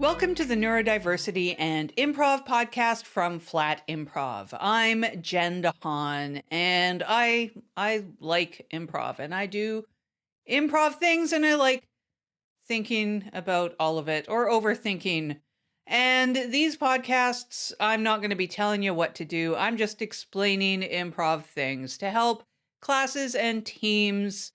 Welcome to the Neurodiversity and Improv podcast from Flat Improv. I'm Jen DeHaan, and I like improv, and I do improv things, and I like thinking about all of it or overthinking. And these podcasts, I'm not going to be telling you what to do. I'm just explaining improv things to help classes and teams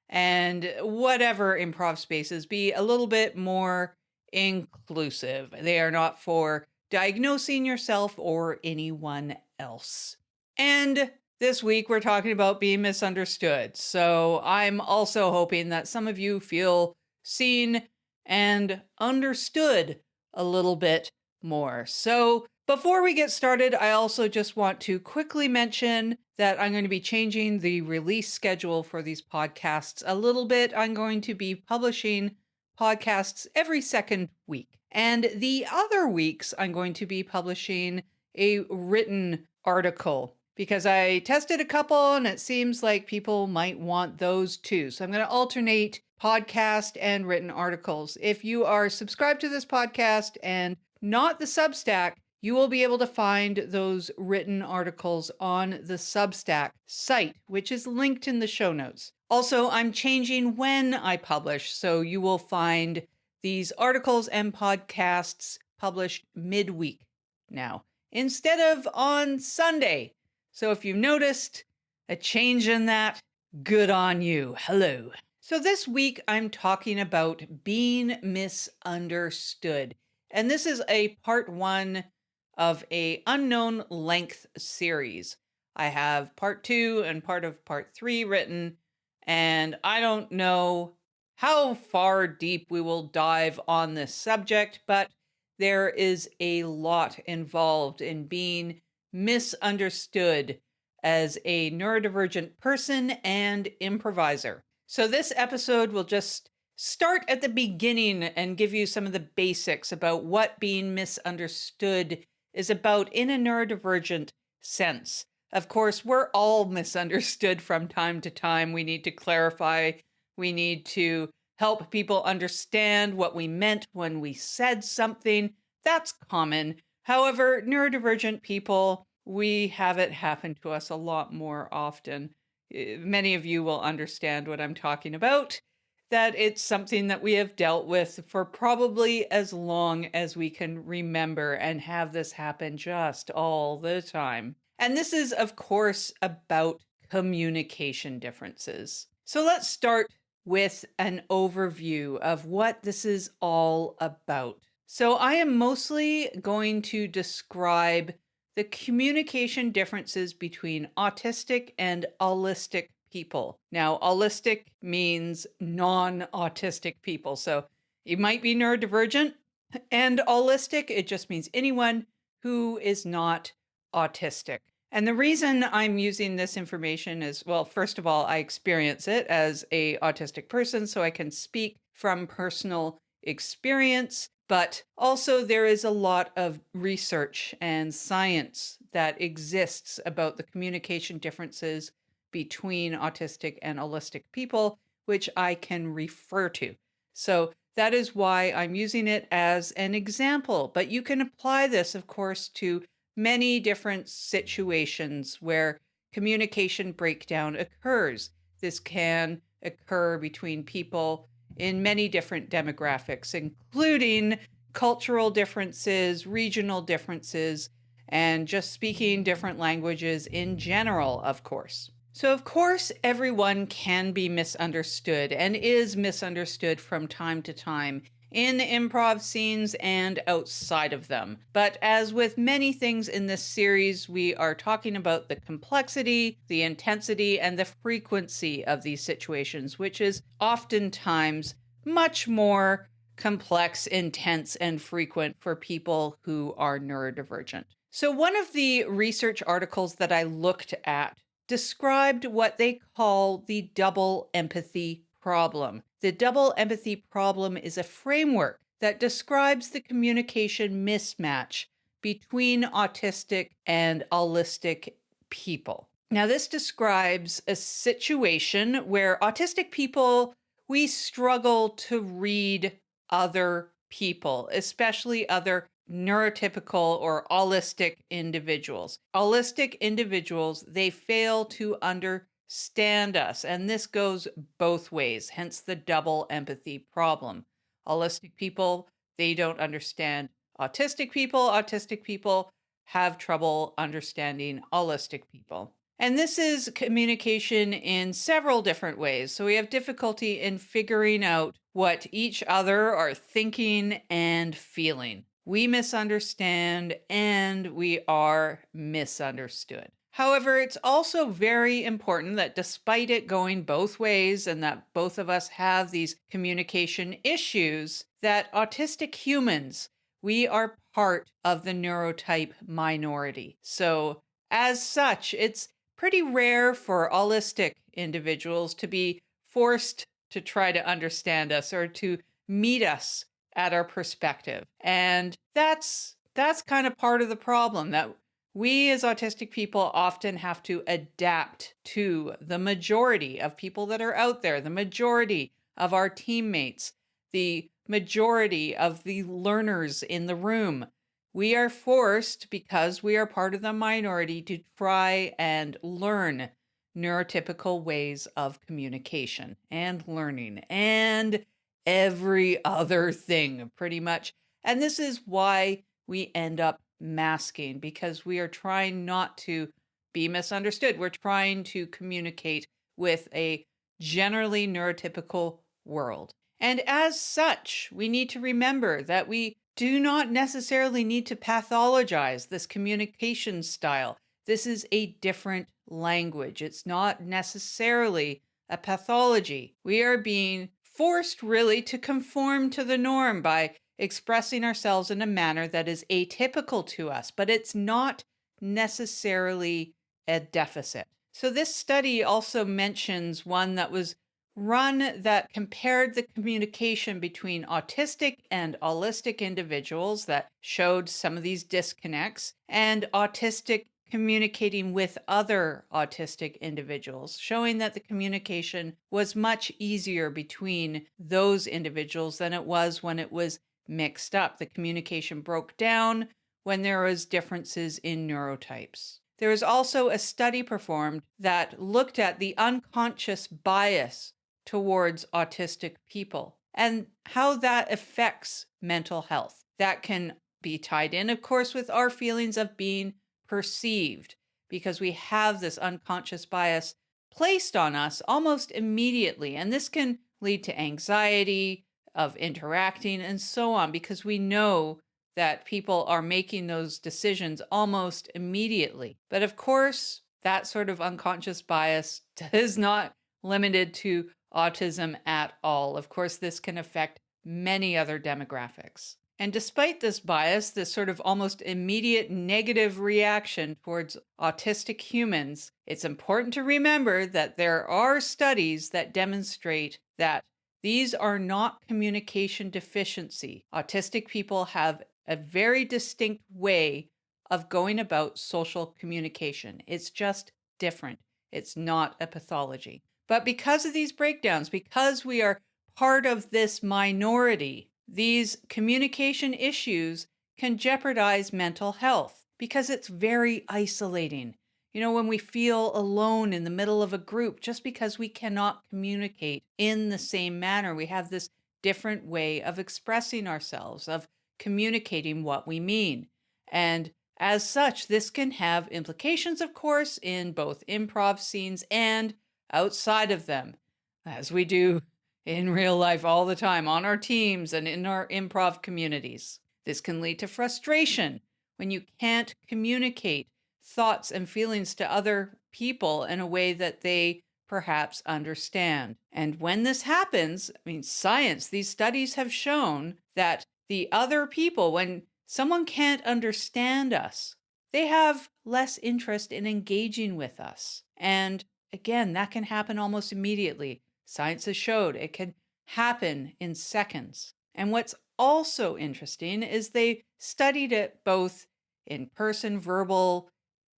and whatever improv spaces be a little bit more inclusive. They are not for diagnosing yourself or anyone else. And this week we're talking about being misunderstood. So I'm also hoping that some of you feel seen and understood a little bit more. So before we get started, I also just want to quickly mention that I'm going to be changing the release schedule for these podcasts a little bit. I'm going to be publishing podcasts every second week. And the other weeks, I'm going to be publishing a written article because I tested a couple and it seems like people might want those too. So I'm going to alternate podcast and written articles. If you are subscribed to this podcast and not the Substack, you will be able to find those written articles on the Substack site, which is linked in the show notes. Also, I'm changing when I publish, so you will find these articles and podcasts published midweek now, instead of on Sunday. So if you've noticed a change in that, good on you. Hello. So this week, I'm talking about being misunderstood. And this is a part one of a unknown length series. I have part 2 and part of part 3 written, and I don't know how far deep we will dive on this subject, but there is a lot involved in being misunderstood as a neurodivergent person and improviser. So this episode will just start at the beginning and give you some of the basics about what being misunderstood is about in a neurodivergent sense. Of course, we're all misunderstood from time to time. We need to clarify. We need to help people understand what we meant when we said something. That's common. However, neurodivergent people, we have it happen to us a lot more often. Many of you will understand what I'm talking about, that it's something that we have dealt with for probably as long as we can remember and have this happen just all the time. And this is, of course, about communication differences. So let's start with an overview of what this is all about. So I am mostly going to describe the communication differences between autistic and allistic people. Now, allistic means non-autistic people. So you might be neurodivergent, and allistic, it just means anyone who is not autistic. And the reason I'm using this information is, well, first of all, I experience it as a autistic person, so I can speak from personal experience. But also there is a lot of research and science that exists about the communication differences between autistic and allistic people, which I can refer to. So that is why I'm using it as an example. But you can apply this, of course, to many different situations where communication breakdown occurs. This can occur between people in many different demographics, including cultural differences, regional differences, and just speaking different languages in general, of course. So, of course, everyone can be misunderstood and is misunderstood from time to time in improv scenes and outside of them. But as with many things in this series, we are talking about the complexity, the intensity, and the frequency of these situations, which is oftentimes much more complex, intense, and frequent for people who are neurodivergent. So one of the research articles that I looked at described what they call the double empathy problem. The double empathy problem is a framework that describes the communication mismatch between autistic and allistic people. Now, this describes a situation where autistic people, we struggle to read other people, especially other neurotypical or allistic individuals. Allistic individuals, they fail to understand us, and this goes both ways, hence the double empathy problem. Allistic people, they don't understand autistic people. Autistic people have trouble understanding allistic people. And this is communication in several different ways. So we have difficulty in figuring out what each other are thinking and feeling. We misunderstand and we are misunderstood. However, it's also very important that despite it going both ways and that both of us have these communication issues, that autistic humans, we are part of the neurotype minority. So as such, it's pretty rare for allistic individuals to be forced to try to understand us or to meet us at our perspective. And that's kind of part of the problem, that we as autistic people often have to adapt to the majority of people that are out there, the majority of our teammates, the majority of the learners in the room. We are forced, because we are part of the minority, to try and learn neurotypical ways of communication and learning and every other thing, pretty much. And this is why we end up masking, because we are trying not to be misunderstood. We're trying to communicate with a generally neurotypical world. And as such, we need to remember that we do not necessarily need to pathologize this communication style. This is a different language. It's not necessarily a pathology. We are being forced really to conform to the norm by expressing ourselves in a manner that is atypical to us, but it's not necessarily a deficit. So this study also mentions one that was run that compared the communication between autistic and allistic individuals, that showed some of these disconnects, and autistic communicating with other autistic individuals, showing that the communication was much easier between those individuals than it was when it was mixed up. The communication broke down when there was differences in neurotypes. There was also a study performed that looked at the unconscious bias towards autistic people and how that affects mental health. That can be tied in, of course, with our feelings of being perceived, because we have this unconscious bias placed on us almost immediately. And this can lead to anxiety of interacting and so on, because we know that people are making those decisions almost immediately. But of course, that sort of unconscious bias is not limited to autism at all. Of course, this can affect many other demographics. And despite this bias, this sort of almost immediate negative reaction towards autistic humans, it's important to remember that there are studies that demonstrate that these are not communication deficiency. Autistic people have a very distinct way of going about social communication. It's just different. It's not a pathology. But because of these breakdowns, because we are part of this minority, these communication issues can jeopardize mental health because it's very isolating. You know, when we feel alone in the middle of a group, just because we cannot communicate in the same manner, we have this different way of expressing ourselves, of communicating what we mean. And as such, this can have implications, of course, in both improv scenes and outside of them, as we do in real life all the time on our teams and in our improv communities. This can lead to frustration when you can't communicate thoughts and feelings to other people in a way that they perhaps understand. And when this happens, I mean, science, these studies have shown that the other people, when someone can't understand us, they have less interest in engaging with us. And again, that can happen almost immediately. Science has showed it can happen in seconds. And what's also interesting is they studied it both in person, verbal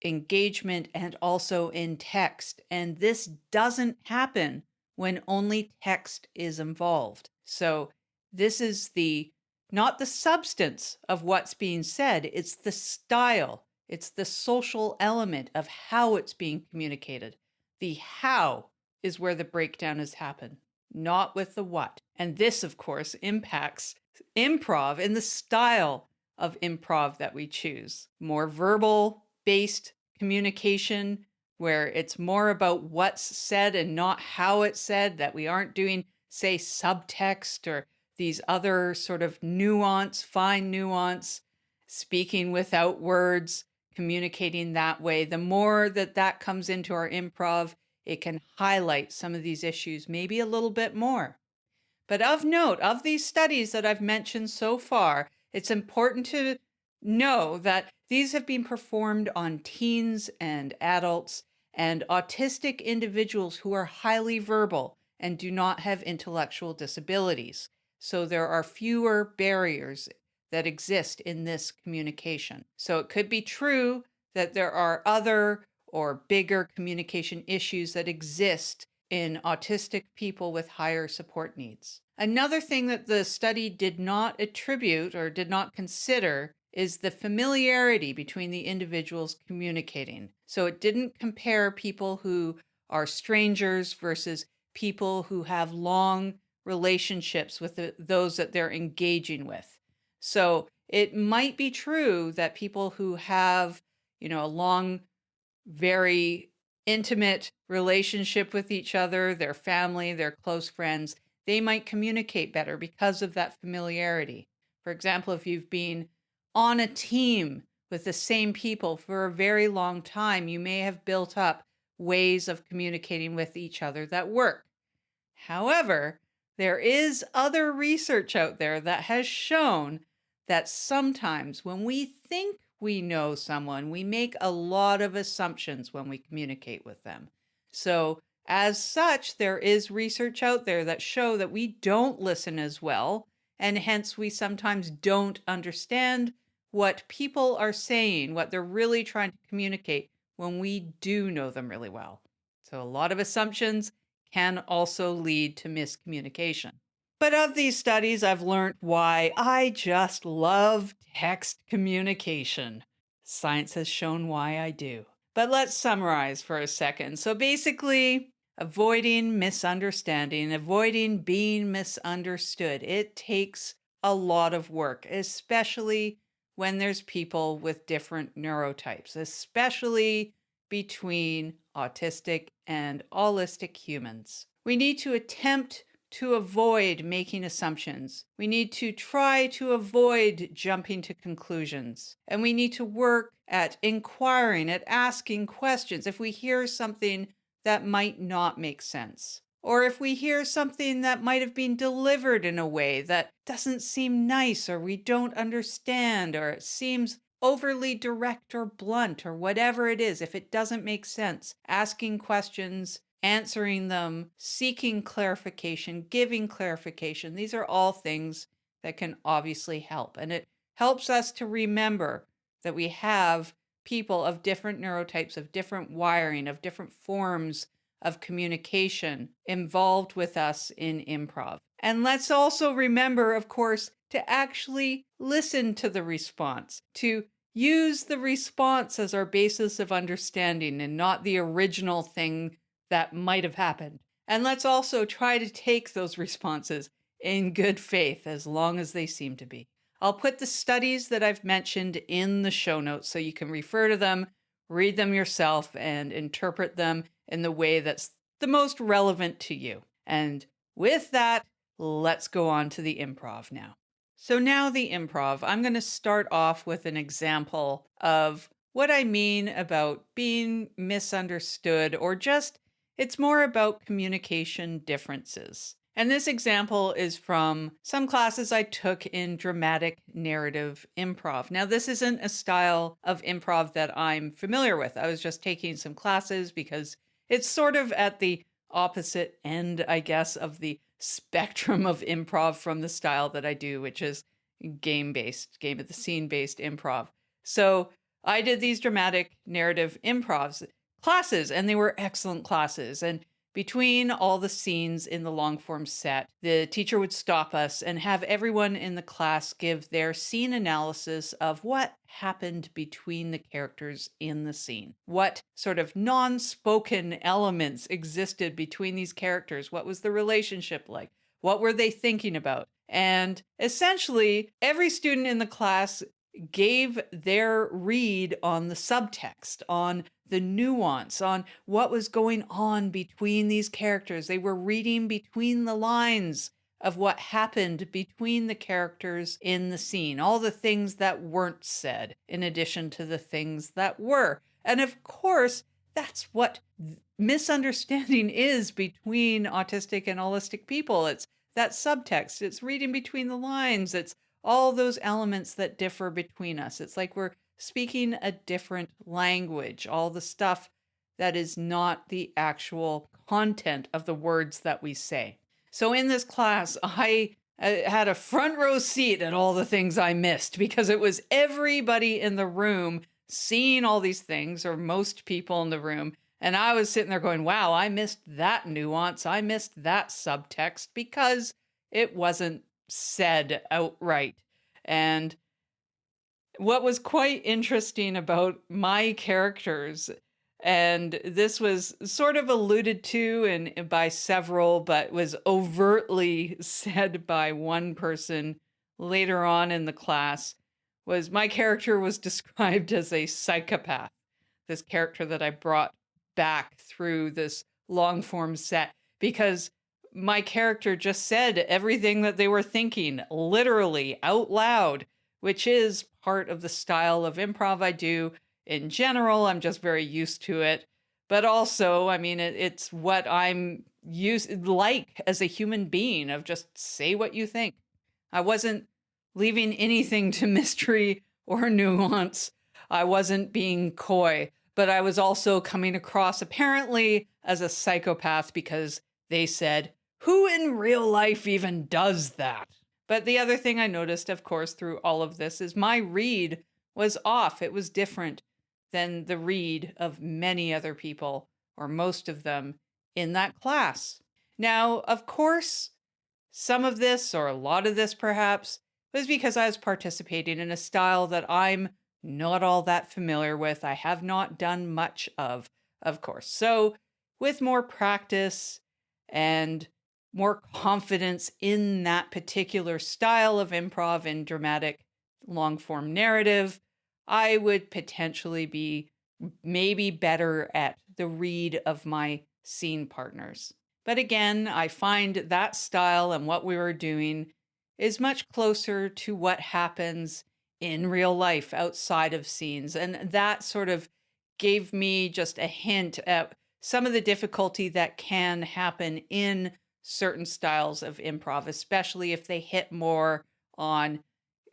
engagement, and also in text. And this doesn't happen when only text is involved. So this is the not the substance of what's being said, it's the style. It's the social element of how it's being communicated. The how is where the breakdown has happened, not with the what. And this, of course, impacts improv and the style of improv that we choose. More verbal-based communication, where it's more about what's said and not how it's said, that we aren't doing, say, subtext or these other sort of nuance, fine nuance, speaking without words, communicating that way. The more that comes into our improv, it can highlight some of these issues maybe a little bit more. But of note, of these studies that I've mentioned so far, it's important to know that these have been performed on teens and adults and autistic individuals who are highly verbal and do not have intellectual disabilities. So there are fewer barriers that exist in this communication. So it could be true that there are other or bigger communication issues that exist in autistic people with higher support needs. Another thing that the study did not attribute or did not consider is the familiarity between the individuals communicating. So it didn't compare people who are strangers versus people who have long relationships with those that they're engaging with. So it might be true that people who have, a long, very intimate relationship with each other, their family, their close friends, they might communicate better because of that familiarity. For example, if you've been on a team with the same people for a very long time, you may have built up ways of communicating with each other that work. However, there is other research out there that has shown that sometimes when we think we know someone, we make a lot of assumptions when we communicate with them. So as such, there is research out there that show that we don't listen as well, and hence we sometimes don't understand what people are saying, what they're really trying to communicate when we do know them really well. So a lot of assumptions can also lead to miscommunication. But of these studies, I've learned why I just love text communication. Science has shown why I do. But let's summarize for a second. So basically, avoiding misunderstanding, avoiding being misunderstood, it takes a lot of work, especially when there's people with different neurotypes, especially between autistic and allistic humans. We need to attempt to avoid making assumptions. We need to try to avoid jumping to conclusions. And we need to work at inquiring, at asking questions if we hear something that might not make sense. Or if we hear something that might have been delivered in a way that doesn't seem nice, or we don't understand, or it seems overly direct or blunt, or whatever it is, if it doesn't make sense, asking questions, answering them, seeking clarification, giving clarification. These are all things that can obviously help. And it helps us to remember that we have people of different neurotypes, of different wiring, of different forms of communication involved with us in improv. And let's also remember, of course, to actually listen to the response, to use the response as our basis of understanding and not the original thing that might have happened. And let's also try to take those responses in good faith as long as they seem to be. I'll put the studies that I've mentioned in the show notes so you can refer to them, read them yourself, and interpret them in the way that's the most relevant to you. And with that, let's go on to the improv now. So now the improv, I'm going to start off with an example of what I mean about being misunderstood, or just it's more about communication differences. And this example is from some classes I took in dramatic narrative improv. Now, this isn't a style of improv that I'm familiar with. I was just taking some classes because it's sort of at the opposite end, I guess, of the spectrum of improv from the style that I do, which is game-based, game of the scene-based improv. So I did these dramatic narrative improvs classes, and they were excellent classes. And between all the scenes in the long form set, the teacher would stop us and have everyone in the class give their scene analysis of what happened between the characters in the scene. What sort of non-spoken elements existed between these characters? What was the relationship like? What were they thinking about? And essentially, every student in the class gave their read on the subtext, on the nuance, on what was going on between these characters. They were reading between the lines of what happened between the characters in the scene, all the things that weren't said, in addition to the things that were. And of course, that's what misunderstanding is between autistic and allistic people. It's that subtext, it's reading between the lines, it's all those elements that differ between us. It's like we're speaking a different language, all the stuff that is not the actual content of the words that we say. So in this class, I had a front row seat at all the things I missed because it was everybody in the room seeing all these things, or most people in the room. And I was sitting there going, wow, I missed that nuance. I missed that subtext because it wasn't said outright. And what was quite interesting about my characters, and this was sort of alluded to and by several, but was overtly said by one person later on in the class, was my character was described as a psychopath. This character that I brought back through this long form set, because my character just said everything that they were thinking, literally out loud, which is part of the style of improv I do in general. I'm just very used to it. But also, I mean, it's what I'm used like as a human being, of just say what you think. I wasn't leaving anything to mystery or nuance. I wasn't being coy, but I was also coming across apparently as a psychopath because they said, who in real life even does that? But the other thing I noticed, of course, through all of this is my read was off. It was different than the read of many other people, or most of them, in that class. Now, of course, some of this, or a lot of this perhaps, was because I was participating in a style that I'm not all that familiar with. I have not done much of course. So with more practice and more confidence in that particular style of improv and dramatic long form narrative, I would potentially be maybe better at the read of my scene partners. But again, I find that style and what we were doing is much closer to what happens in real life outside of scenes. And that sort of gave me just a hint at some of the difficulty that can happen in certain styles of improv, especially if they hit more on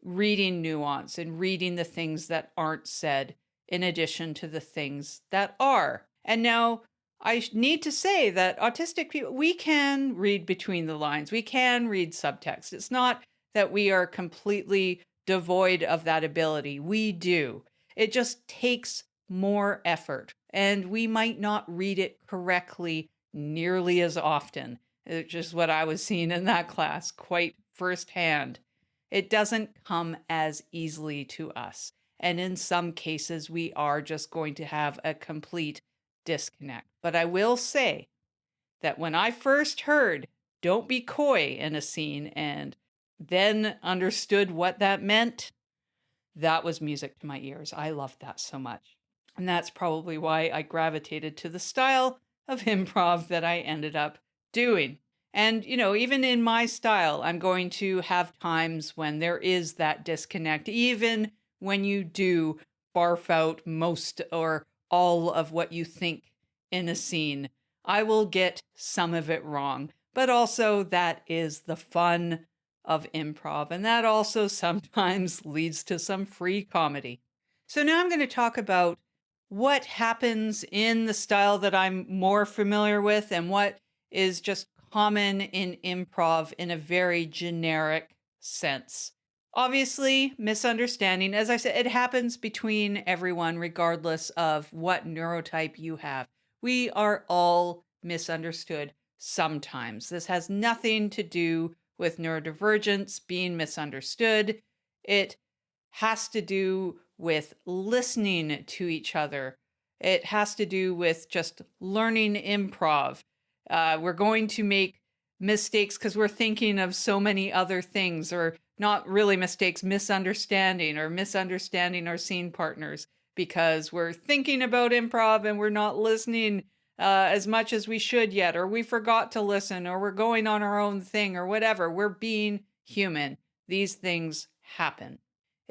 reading nuance and reading the things that aren't said in addition to the things that are. And now I need to say that autistic people, we can read between the lines. We can read subtext. It's not that we are completely devoid of that ability. We do. It just takes more effort, and we might not read it correctly nearly as often. It's just what I was seeing in that class quite firsthand. It doesn't come as easily to us. And in some cases, we are just going to have a complete disconnect. But I will say that when I first heard "don't be coy" in a scene and then understood what that meant, that was music to my ears. I loved that so much. And that's probably why I gravitated to the style of improv that I ended up doing. And, even in my style, I'm going to have times when there is that disconnect, even when you do barf out most or all of what you think in a scene. I will get some of it wrong, but also that is the fun of improv. And that also sometimes leads to some free comedy. So now I'm going to talk about what happens in the style that I'm more familiar with and what is just common in improv in a very generic sense. Obviously, misunderstanding, as I said, it happens between everyone regardless of what neurotype you have. We are all misunderstood sometimes. This has nothing to do with neurodivergence being misunderstood. It has to do with listening to each other. It has to do with just learning improv. We're going to make mistakes because we're thinking of so many other things, or not really mistakes, misunderstanding our scene partners because we're thinking about improv and we're not listening as much as we should yet, or we forgot to listen, or we're going on our own thing, or whatever. We're being human. These things happen.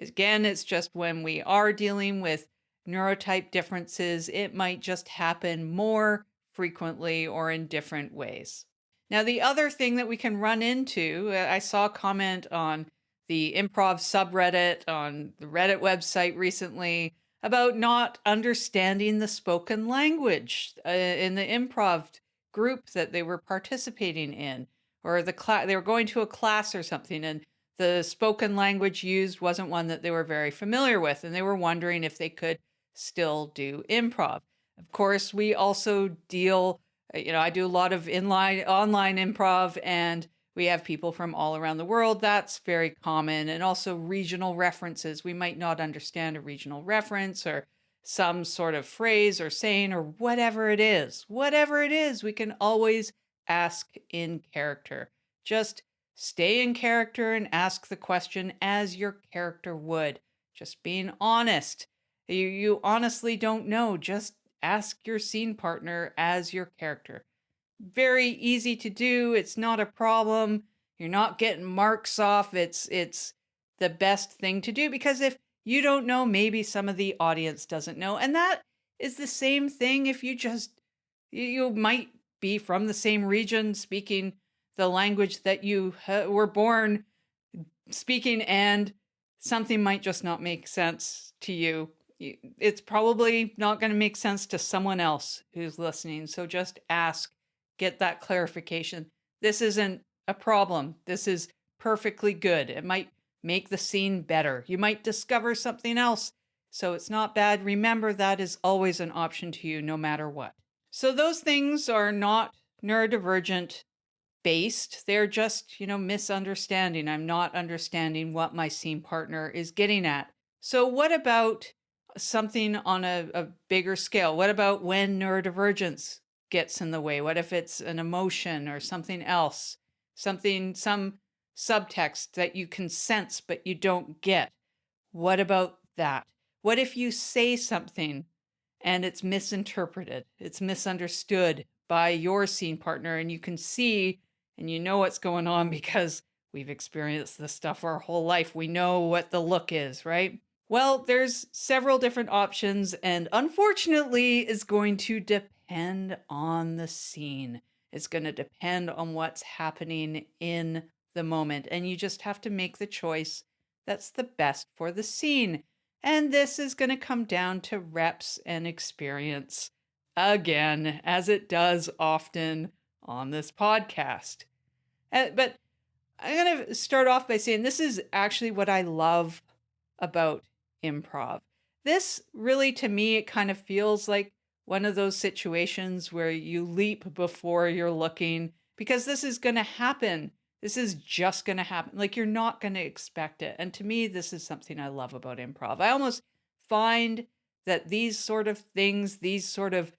Again, it's just when we are dealing with neurotype differences, it might just happen more frequently or in different ways. Now, the other thing that we can run into, I saw a comment on the improv subreddit on the Reddit website recently about not understanding the spoken language in the improv group that they were participating in, or they were going to a class or something, and the spoken language used wasn't one that they were very familiar with, and they were wondering if they could still do improv. Of course, we also deal, I do a lot of online improv, and we have people from all around the world. That's very common. And also regional references. We might not understand a regional reference or some sort of phrase or saying or whatever it is. Whatever it is, we can always ask in character. Just stay in character and ask the question as your character would. Just being honest. You honestly don't know. Just ask your scene partner as your character. Very easy to do. It's not a problem. You're not getting marks off. It's the best thing to do, because if you don't know, maybe some of the audience doesn't know. And that is the same thing if you might be from the same region speaking the language that you were born speaking, and something might just not make sense to you. It's probably not going to make sense to someone else who's listening. So just ask, get that clarification. This isn't a problem. This is perfectly good. It might make the scene better. You might discover something else. So it's not bad. Remember, that is always an option to you no matter what. So those things are not neurodivergent based. They're just, misunderstanding. I'm not understanding what my scene partner is getting at. So what about something on a bigger scale? What about when neurodivergence gets in the way? What if it's an emotion or something else? Some subtext that you can sense but you don't get. What about that? What if you say something and it's misinterpreted? It's misunderstood by your scene partner, and you can see and you know what's going on because we've experienced this stuff our whole life. We know what the look is, right? Well, there's several different options, and unfortunately, it's going to depend on the scene. It's going to depend on what's happening in the moment, and you just have to make the choice that's the best for the scene. And this is going to come down to reps and experience, again, as it does often on this podcast. But I'm going to start off by saying this is actually what I love about improv. This really, to me, it kind of feels like one of those situations where you leap before you're looking, because this is going to happen. This is just going to happen. Like, you're not going to expect it. And to me, this is something I love about improv. I almost find that these sort of things, these sort of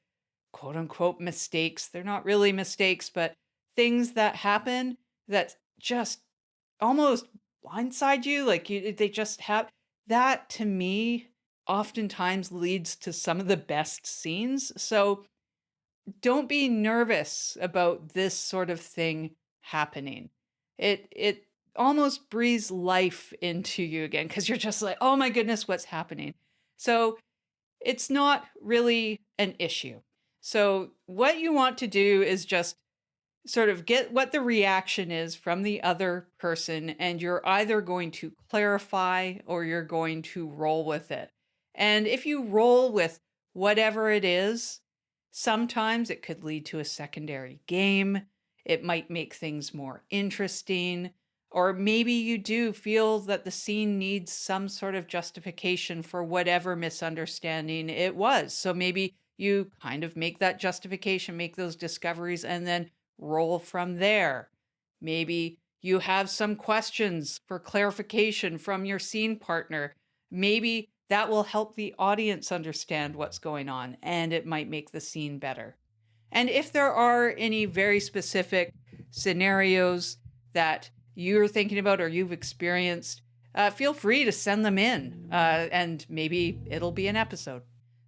quote unquote mistakes, they're not really mistakes, but things that happen that just almost blindside you, they just have that, to me, oftentimes leads to some of the best scenes. So don't be nervous about this sort of thing happening. It almost breathes life into you again, because you're just like, oh my goodness, what's happening? So it's not really an issue. So what you want to do is just sort of get what the reaction is from the other person, and you're either going to clarify or you're going to roll with it. And if you roll with whatever it is, sometimes it could lead to a secondary game. It might make things more interesting. Or maybe you do feel that the scene needs some sort of justification for whatever misunderstanding it was. So maybe you kind of make that justification, make those discoveries, and then roll from there. Maybe you have some questions for clarification from your scene partner. Maybe that will help the audience understand what's going on, and it might make the scene better. And if there are any very specific scenarios that you're thinking about or you've experienced, feel free to send them in, and maybe it'll be an episode.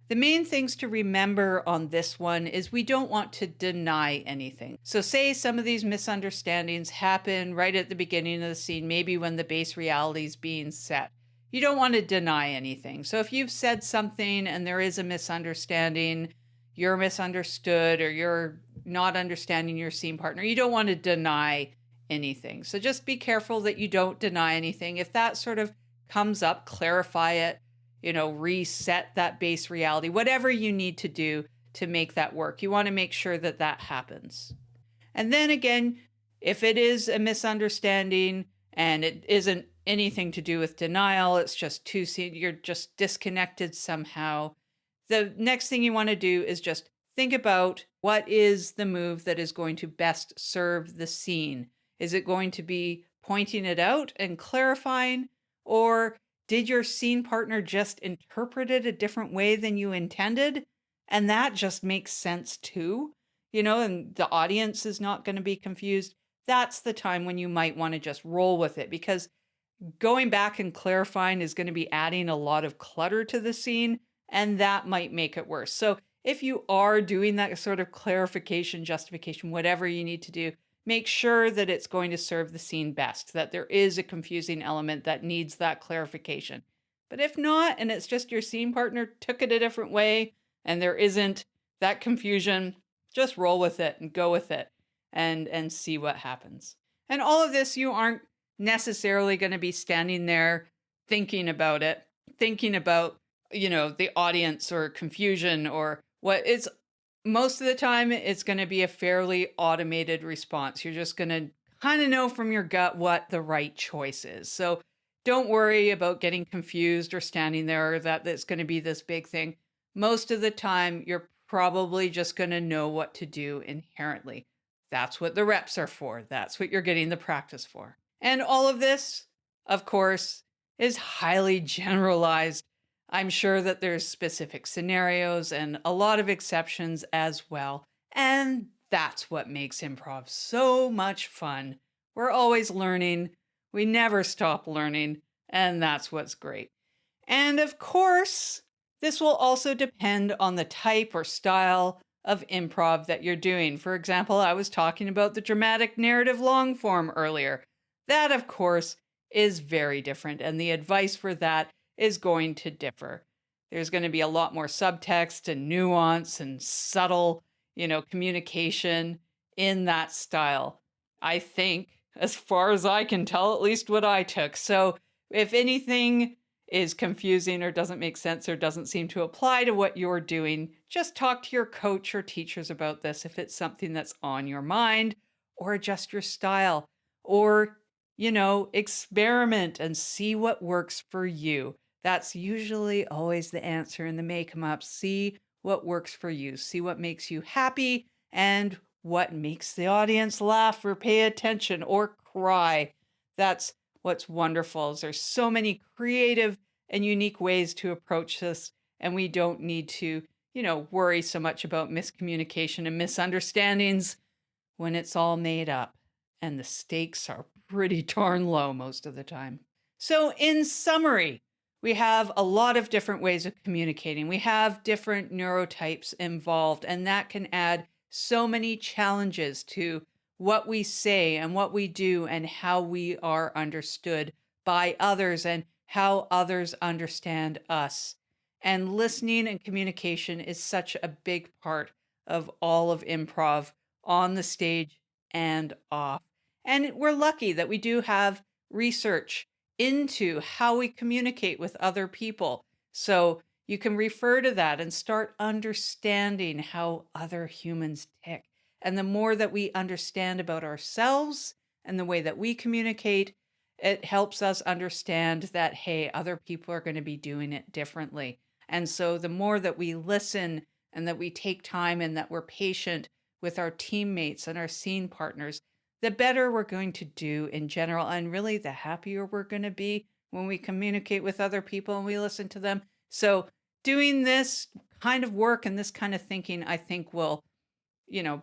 The main things to remember on this one is we don't want to deny anything. So say some of these misunderstandings happen right at the beginning of the scene, maybe when the base reality is being set. You don't want to deny anything. So if you've said something and there is a misunderstanding, you're misunderstood or you're not understanding your scene partner, you don't want to deny anything. So just be careful that you don't deny anything. If that sort of comes up, clarify it, reset that base reality, whatever you need to do to make that work. You want to make sure that that happens. And then again, if it is a misunderstanding and it isn't anything to do with denial, it's just you're just disconnected somehow, the next thing you want to do is just think about what is the move that is going to best serve the scene. Is it going to be pointing it out and clarifying, or did your scene partner just interpret it a different way than you intended? And that just makes sense too, and the audience is not going to be confused. That's the time when you might want to just roll with it, because going back and clarifying is going to be adding a lot of clutter to the scene, and that might make it worse. So if you are doing that sort of clarification, justification, whatever you need to do, make sure that it's going to serve the scene best, that there is a confusing element that needs that clarification. But if not, and it's just your scene partner took it a different way, and there isn't that confusion, just roll with it and go with it and see what happens. And all of this, you aren't necessarily going to be standing there thinking about it, thinking about, the audience or confusion or what. It's most of the time, it's going to be a fairly automated response. You're just going to kind of know from your gut what the right choice is. So don't worry about getting confused or standing there or that it's going to be this big thing. Most of the time, you're probably just going to know what to do inherently. That's what the reps are for. That's what you're getting the practice for. And all of this, of course, is highly generalized. I'm sure that there's specific scenarios and a lot of exceptions as well. And that's what makes improv so much fun. We're always learning. We never stop learning. And that's what's great. And of course, this will also depend on the type or style of improv that you're doing. For example, I was talking about the dramatic narrative long form earlier. That, of course, is very different. And the advice for that is going to differ. There's going to be a lot more subtext and nuance and subtle, communication in that style. I think, as far as I can tell, at least what I took. So if anything is confusing or doesn't make sense or doesn't seem to apply to what you're doing, just talk to your coach or teachers about this if it's something that's on your mind, or adjust your style, or, experiment and see what works for you. That's usually always the answer in the make-em-up. See what works for you. See what makes you happy and what makes the audience laugh or pay attention or cry. That's what's wonderful. There's so many creative and unique ways to approach this, and we don't need to, worry so much about miscommunication and misunderstandings when it's all made up, and the stakes are pretty darn low most of the time. So in summary, we have a lot of different ways of communicating. We have different neurotypes involved, and that can add so many challenges to what we say and what we do and how we are understood by others and how others understand us. And listening and communication is such a big part of all of improv on the stage and off. And we're lucky that we do have research into how we communicate with other people. So you can refer to that and start understanding how other humans tick. And the more that we understand about ourselves and the way that we communicate, it helps us understand that, hey, other people are going to be doing it differently. And so the more that we listen, and that we take time and that we're patient with our teammates and our scene partners, the better we're going to do in general. And really, the happier we're going to be when we communicate with other people and we listen to them. So doing this kind of work and this kind of thinking, I think will,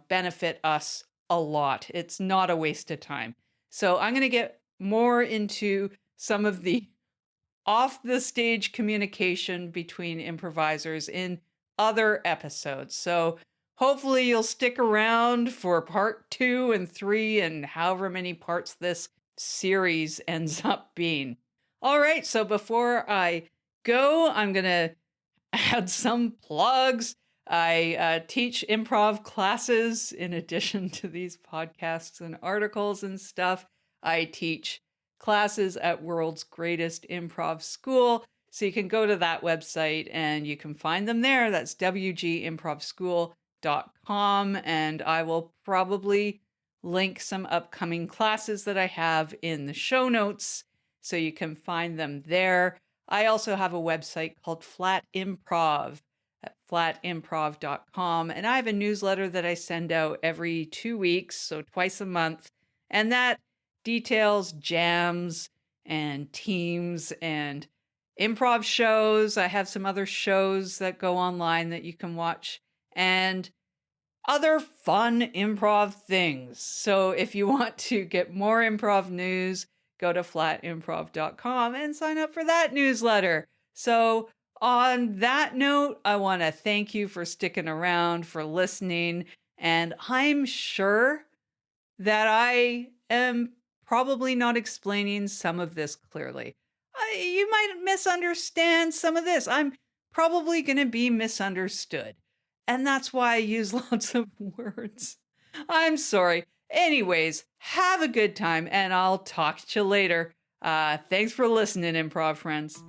benefit us a lot. It's not a waste of time. So I'm going to get more into some of the off the stage communication between improvisers in other episodes. So hopefully you'll stick around for part 2 and 3 and however many parts this series ends up being. All right, so before I go, I'm going to add some plugs. I teach improv classes in addition to these podcasts and articles and stuff. I teach classes at World's Greatest Improv School. So you can go to that website and you can find them there. That's wgimprovschool.com. And I will probably link some upcoming classes that I have in the show notes so you can find them there. I also have a website called Flat Improv at flatimprov.com. And I have a newsletter that I send out every 2 weeks, so twice a month. And that details jams and teams and improv shows. I have some other shows that go online that you can watch and other fun improv things. So if you want to get more improv news, go to flatimprov.com and sign up for that newsletter. So on that note, I want to thank you for sticking around, for listening. And I'm sure that I am probably not explaining some of this clearly. You might misunderstand some of this. I'm probably going to be misunderstood. And that's why I use lots of words. I'm sorry. Anyways, have a good time and I'll talk to you later. Thanks for listening, improv friends.